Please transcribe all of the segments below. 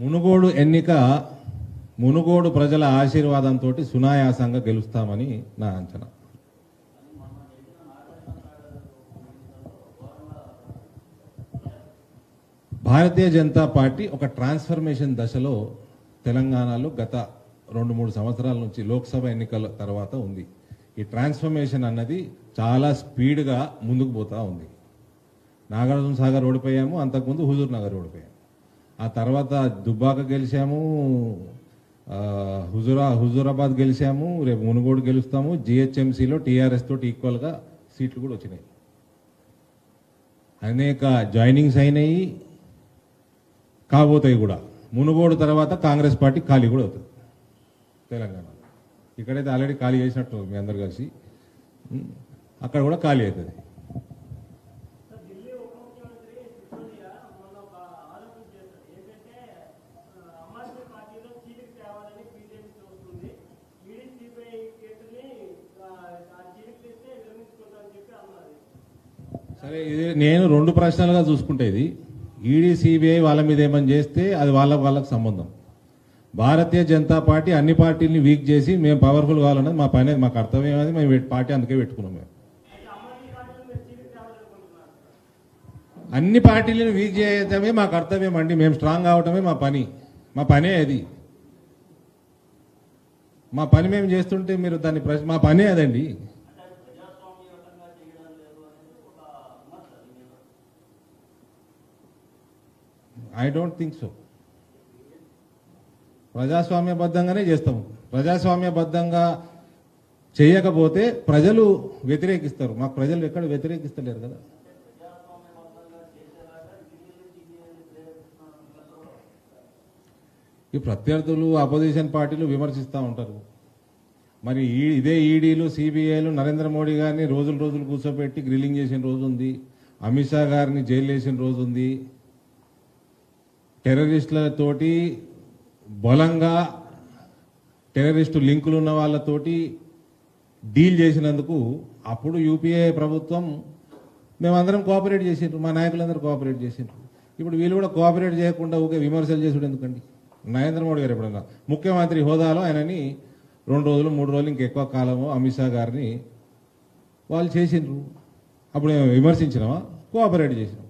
మునుగోడు ఎన్నిక మునుగోడు ప్రజల ఆశీర్వాదంతో సునాయాసంగా గెలుస్తామని నా అంచనా. భారతీయ జనతా పార్టీ ఒక ట్రాన్స్ఫర్మేషన్ దశలో తెలంగాణలో గత 2-3 సంవత్సరాల నుంచి లోక్సభ ఎన్నికల తర్వాత ఉంది. ఈ ట్రాన్స్ఫర్మేషన్ అన్నది చాలా స్పీడ్గా ముందుకు పోతా ఉంది. నాగార్జున సాగర్ ఓడిపోయాము, అంతకుముందు హుజూర్ నగర్ ఓడిపోయాము, ఆ తర్వాత దుబ్బాక గెలిచాము, హుజూరాబాద్ గెలిచాము, రేపు మునుగోడు గెలుస్తాము. జిహెచ్ఎంసీలో టీఆర్ఎస్ తోటి ఈక్వల్గా సీట్లు కూడా వచ్చినాయి. అనేక జాయినింగ్స్ అయినాయి, కాబోతాయి కూడా. మునుగోడు తర్వాత కాంగ్రెస్ పార్టీ ఖాళీ కూడా అవుతుంది తెలంగాణ. ఇక్కడైతే ఆల్రెడీ ఖాళీ చేసినట్టు మీ అందరు కలిసి, అక్కడ కూడా ఖాళీ అవుతుంది. సరే, ఇది నేను 2 ప్రశ్నలుగా చూసుకుంటే, ఇది ఈడీ సిబిఐ వాళ్ళ మీద ఏమని చేస్తే అది వాళ్ళకు సంబంధం. భారతీయ జనతా పార్టీ అన్ని పార్టీలని వీక్ చేసి మేము పవర్ఫుల్ కావాలన్నది మా పని, మా కర్తవ్యం. అది మేము పార్టీ అందుకే పెట్టుకున్నాం. మేము అన్ని పార్టీలను వీక్ చేయటమే మా కర్తవ్యం అండి. మేము స్ట్రాంగ్ అవటమే మా పనే అది. మా పని మేము చేస్తుంటే మీరు దాన్ని మా పనే అదండి. I don't think so. ప్రజాస్వామ్యబద్ధంగానే చేస్తాము. ప్రజాస్వామ్యబద్ధంగా చేయకపోతే ప్రజలు వ్యతిరేకిస్తారు. మాకు ప్రజలు ఎక్కడ వ్యతిరేకిస్తలేరు కదా. ఈ ప్రత్యర్థులు అపోజిషన్ పార్టీలు విమర్శిస్తూ ఉంటారు. మరి ఇదే ఈడీలు సిబిఐలు నరేంద్ర మోడీ గారిని రోజులు కూర్చోబెట్టి గ్రిల్లింగ్ చేసిన రోజు ఉంది, అమిత్ షా గారిని జైలు వేసిన రోజు ఉంది, టెర్రరిస్టులతోటి బలంగా టెర్రరిస్టు లింకులు ఉన్న వాళ్ళతోటి డీల్ చేసినందుకు అప్పుడు యూపీఏ ప్రభుత్వం మేమందరం కోఆపరేట్ చేసిండ్రు, మా నాయకులందరూ కోఆపరేట్ చేసిండ్రు. ఇప్పుడు వీళ్ళు కూడా కోఆపరేట్ చేయకుండా ఊకే విమర్శలు చేసుడు ఎందుకండి? నరేంద్ర మోడీ గారు ఎప్పుడన్నా ముఖ్యమంత్రి హోదాలో ఆయనని 2 రోజులు 3 రోజులు ఇంకెక్కువ కాలము అమిత్ షా గారిని వాళ్ళు చేసిండ్రు. అప్పుడు విమర్శించినామా? కోఆపరేట్ చేసినాం.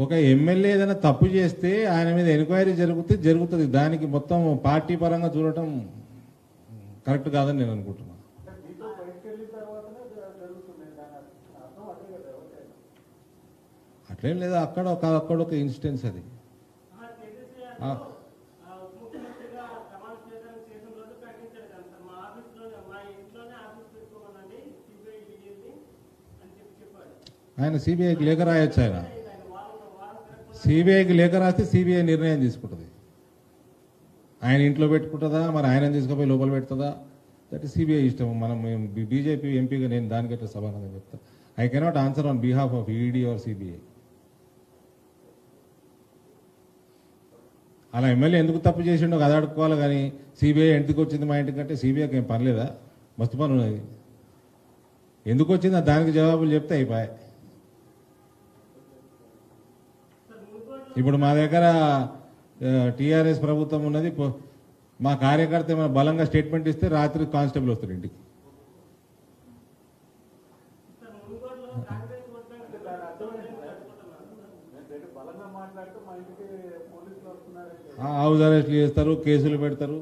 ఒక ఎమ్మెల్యే ఏదైనా తప్పు చేస్తే ఆయన మీద ఎంక్వైరీ జరుగుతుంది. దానికి మొత్తం పార్టీ పరంగా చూడటం కరెక్ట్ కాదని నేను అనుకుంటున్నాను. అట్లేం లేదా, అక్కడ ఒక ఇన్సిడెన్స్ అది. ఆయన సిబిఐకి లేఖ రాయొచ్చు. ఆయన సిబిఐకి లేఖ రాస్తే సిబిఐ నిర్ణయం తీసుకుంటుంది. ఆయన ఇంట్లో పెట్టుకుంటుందా, మరి ఆయన తీసుకుపోయి లోపల పెడుతుందా, దట్ ఈస్ సిబిఐ ఇష్టం. మనం బీజేపీ ఎంపీగా నేను దానికైతే సమాధానం చెప్తా. I cannot answer on behalf of ED or CBI. అలా ఎమ్మెల్యే ఎందుకు తప్పు చేసిండో అది అడుక్కోవాలి కానీ సిబిఐ ఎందుకు వచ్చింది మా ఇంటికంటే సిబిఐకి ఏం పని లేదా? మస్తు పని ఉన్నది. ఎందుకు వచ్చిందో దానికి జవాబులు చెప్తే అయిపోయాయి. ఇప్పుడు మా దగ్గర టీఆర్ఎస్ ప్రభుత్వం ఉన్నది. మా కార్యకర్త ఏమైనా బలంగా స్టేట్మెంట్ ఇస్తే రాత్రి కానిస్టేబుల్ వస్తారు ఇంటికి. హౌస్ అరెస్ట్లు చేస్తారు, కేసులు పెడతారు.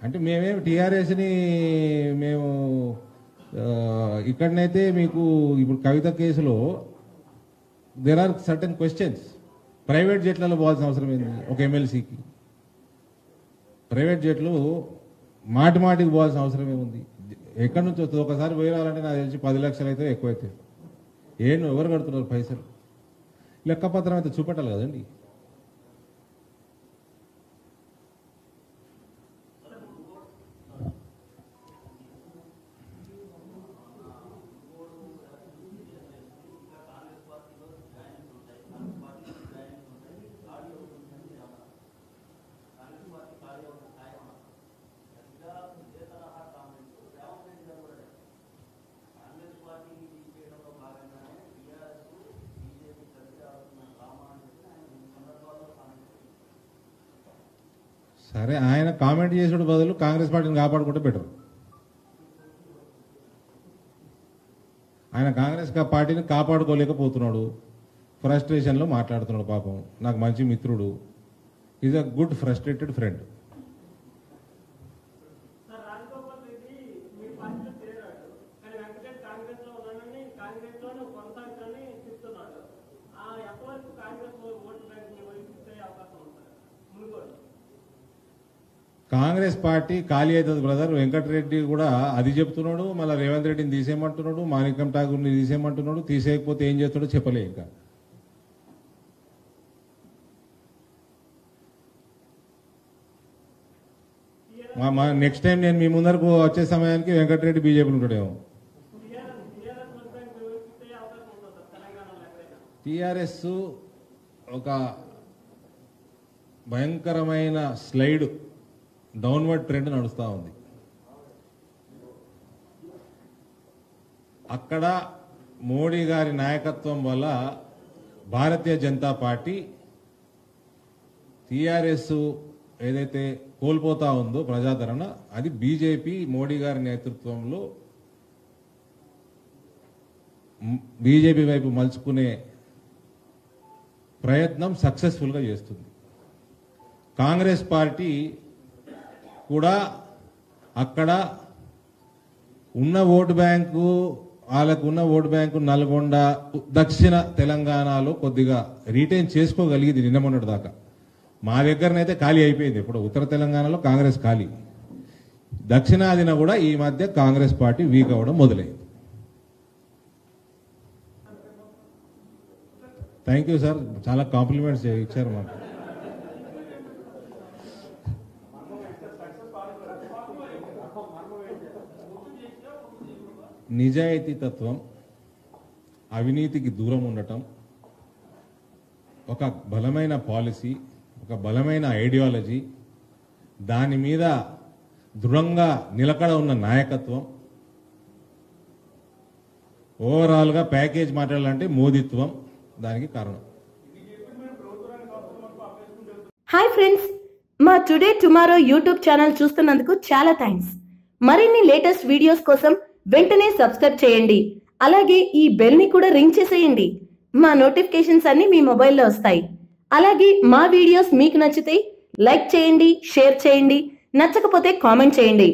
అంటే మేమేమి టీఆర్ఎస్ని మేము ఇక్కడనైతే మీకు ఇప్పుడు కవిత కేసులో there are certain questions. Private జెట్లలో పోవాల్సిన అవసరం ఏంది ఒక ఎమ్మెల్సీకి? ప్రైవేట్ జెట్లు మాటికి పోవాల్సిన అవసరం ఏముంది? ఎక్కడి నుంచి వస్తుంది? ఒకసారి పోయి రావాలంటే నాకు తెలిసి 10 లక్షలు అయితే ఎక్కువైతే ఎవరు కడుతున్నారు పైసలు? లెక్కపత్రం అయితే చూపెట్టాలి కదండి. సరే, ఆయన కామెంట్ చేసేడు బదులు కాంగ్రెస్ పార్టీని కాపాడుకుంటే బెటర్. ఆయన కాంగ్రెస్ పార్టీని కాపాడుకోలేకపోతున్నాడు, ఫ్రస్ట్రేషన్లో మాట్లాడుతున్నాడు. పాపం నాకు మంచి మిత్రుడు, is a good frustrated friend. Congress party ఖాళీ అవుతుంది బ్రదర్. వెంకటరెడ్డి కూడా అది చెప్తున్నాడు, మళ్ళీ రేవంత్ రెడ్డిని తీసేయమంటున్నాడు, మాణిక్యం ఠాకూర్ని తీసేయమంటున్నాడు. తీసేయకపోతే ఏం చేస్తాడో చెప్పలే. ఇంకా నెక్స్ట్ టైం నేను మీ ముందరకు వచ్చే సమయానికి వెంకటరెడ్డి బీజేపీలో ఉంటాడేమో. టీఆర్ఎస్ ఒక భయంకరమైన స్లైడ్ డౌన్వర్డ్ ట్రెండ్ నడుస్తూ ఉంది. అక్కడ మోడీ గారి నాయకత్వం వల్ల భారతీయ జనతా పార్టీ టీఆర్ఎస్ ఏదైతే కోల్పోతా ఉందో ప్రజాదరణ, అది బీజేపీ మోడీ గారి నేతృత్వంలో బీజేపీ వైపు మలుచుకునే ప్రయత్నం సక్సెస్ఫుల్గా చేస్తుంది. కాంగ్రెస్ పార్టీ కూడా అక్కడ ఉన్న ఓటు బ్యాంకు, వాళ్ళకు ఉన్న ఓటు బ్యాంకు నల్గొండ, దక్షిణ తెలంగాణలో కొద్దిగా రీటైన్ చేసుకోగలిగింది నిన్న మొన్నటి దాకా. మా దగ్గరనైతే ఖాళీ అయిపోయింది. ఇప్పుడు ఉత్తర తెలంగాణలో కాంగ్రెస్ ఖాళీ, దక్షిణాదిన కూడా ఈ మధ్య కాంగ్రెస్ పార్టీ వీక్ అవ్వడం మొదలైంది. థ్యాంక్ యూ సార్, చాలా కాంప్లిమెంట్స్ ఇచ్చారు మాకు. నిజాయితీ తత్వం, అవినీతికి దూరం ఉండటం, ఒక బలమైన పాలసీ, ఒక బలమైన ఐడియాలజీ, దాని మీద దృఢంగా నిలకడ ఉన్న నాయకత్వం, ఓవరాల్గా ప్యాకేజ్ మాట్లాడాలంటే మోదీత్వం దానికి కారణం. హాయ్ ఫ్రెండ్స్, మా టుడే టుమారో యూట్యూబ్ ఛానల్ చూస్తున్నందుకు చాలా థ్యాంక్స్. మరిన్ని లేటెస్ట్ వీడియోస్ కోసం వెంటనే సబ్స్క్రైబ్ చేయండి. అలాగే ఈ బెల్ ని కూడా రింగ్ చేసేయండి. మా నోటిఫికేషన్స్ అన్ని మీ మొబైల్లో వస్తాయి. అలాగే మా వీడియోస్ మీకు నచ్చితే లైక్ చేయండి, షేర్ చేయండి, నచ్చకపోతే కామెంట్ చేయండి.